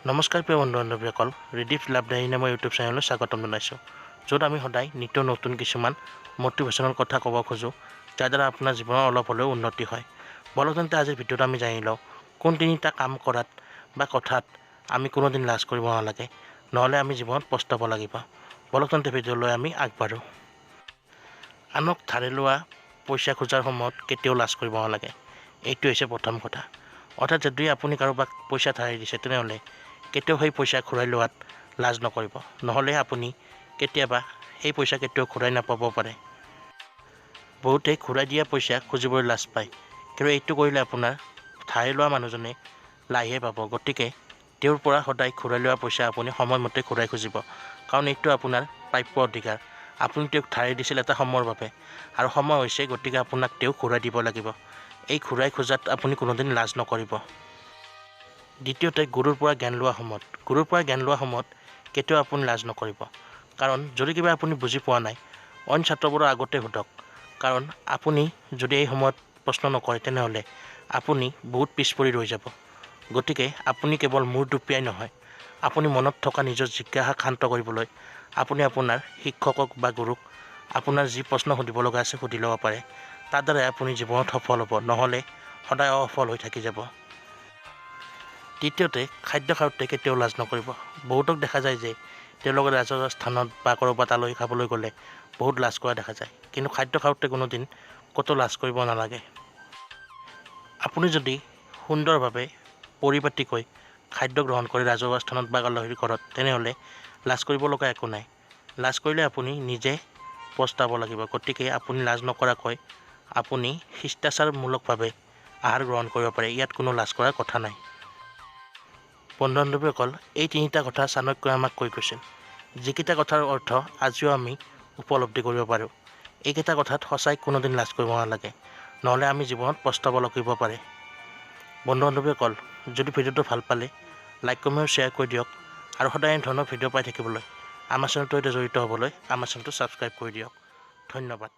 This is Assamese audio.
নমস্কাৰ প্ৰিয় বন্ধু-বান্ধৱীসকল, ৰিডিপ লাভদায়ী নামৰ ইউটিউব চেনেললৈ স্বাগতম জনাইছোঁ, য'ত আমি সদায় নিত্য নতুন কিছুমান মটিভেশ্যনেল কথা ক'ব খোজোঁ, যাৰ দ্বাৰা আপোনাৰ জীৱনৰ অলপ হ'লেও উন্নতি হয়। বলক তেন্তে আজিৰ ভিডিঅ'ত আমি জানি লওঁ, কোন তিনিটা কাম কৰাত বা কথাত আমি কোনোদিন লাজ কৰিব নালাগে, নহ'লে আমি জীৱনত পস্তাব লাগিব। বলক তেন্তে ভিডিঅ'লৈ আমি আগবাঢ়োঁ। আনক ধাৰে লোৱা পইচা খোজাৰ সময়ত কেতিয়াও লাজ কৰিব নালাগে। এইটো হৈছে প্ৰথম কথা। অৰ্থাৎ যদি আপুনি কাৰোবাক পইচা ধাৰে দিছে, তেনেহ'লে কেতিয়াও সেই পইচা ঘূৰাই লোৱাত লাজ নকৰিব, নহ'লে আপুনি কেতিয়াবা সেই পইচা কেতিয়াও ঘূৰাই নাপাব পাৰে। বহুতে ঘূৰাই দিয়া পইচা খুজিবলৈ লাজ পায়, কিন্তু এইটো কৰিলে আপোনাৰ ধাৰে লোৱা মানুহজনে লাহে পাব। গতিকে তেওঁৰ পৰা সদায় ঘূৰাই লোৱা পইচা আপুনি সময়মতে ঘূৰাই খুজিব, কাৰণ এইটো আপোনাৰ প্ৰাপ্য অধিকাৰ। আপুনি তেওঁক ধাৰে দিছিল এটা সময়ৰ বাবে, আৰু সময় হৈছে, গতিকে আপোনাক তেওঁ ঘূৰাই দিব লাগিব। এই ঘূৰাই খোজাত আপুনি কোনোদিন লাজ নকৰিব। দ্বিতীয়তে, গুৰুৰ পৰা জ্ঞান লোৱা সময়ত কেতিয়াও আপুনি লাজ নকৰিব, কাৰণ যদি কিবা আপুনি বুজি পোৱা নাই, অইন ছাত্ৰবোৰৰ আগতে সোধক, কাৰণ আপুনি যদি এই সময়ত প্ৰশ্ন নকৰে, তেনেহ'লে আপুনি বহুত পিছ পৰি ৰৈ যাব। গতিকে আপুনি কেৱল মূৰ দুপিয়াই নহয়, আপুনি মনত থকা নিজৰ জিজ্ঞাসা শান্ত কৰিবলৈ আপুনি আপোনাৰ শিক্ষকক বা গুৰুক আপোনাৰ যি প্ৰশ্ন সুধিব লগা আছে সুধি ল'ব পাৰে। তাৰ দ্বাৰাই আপুনি জীৱনত সফল হ'ব, নহ'লে সদায় অসফল হৈ থাকি যাব। তৃতীয়তে, খাদ্য খাওঁতে কেতিয়াও লাজ নকৰিব। বহুতক দেখা যায় যে তেওঁলোকে ৰাজহুৱা স্থানত বা ক'ৰবাত আলহী খাবলৈ গ'লে বহুত লাজ কৰা দেখা যায়, কিন্তু খাদ্য খাওঁতে কোনোদিন ক'তো লাজ কৰিব নালাগে। আপুনি যদি সুন্দৰভাৱে পৰিপাটিকৈ খাদ্য গ্ৰহণ কৰে ৰাজহুৱা স্থানত বা আলহীৰ ঘৰত, তেনেহ'লে লাজ কৰিব লগা একো নাই। লাজ কৰিলে আপুনি নিজে পস্তাব লাগিব। গতিকে আপুনি লাজ নকৰাকৈ আপুনি শিষ্টাচাৰমূলকভাৱে আহাৰ গ্ৰহণ কৰিব পাৰে, ইয়াত কোনো লাজ কৰাৰ কথা নাই। বন্ধু-বান্ধৱীসকল, এই তিনিটা কথা চাণক্যই আমাক কৈ গৈছিল, যিকেইটা কথাৰ অৰ্থ আজিও আমি উপলব্ধি কৰিব পাৰোঁ। এইকেইটা কথাত সঁচাই কোনোদিন লাজ কৰিব নালাগে, নহ'লে আমি জীৱনত পস্তাব লাগিব পাৰে। বন্ধু-বান্ধৱীসকল, যদি ভিডিঅ'টো ভাল পালে লাইক, কমেণ্ট, শ্বেয়াৰ কৰি দিয়ক, আৰু সদায় এনে ধৰণৰ ভিডিঅ' পাই থাকিবলৈ আমাৰ চেনেলটোৰ সৈতে জড়িত হ'বলৈ আমাৰ চেনেলটো ছাবস্ক্ৰাইব কৰি দিয়ক। ধন্যবাদ।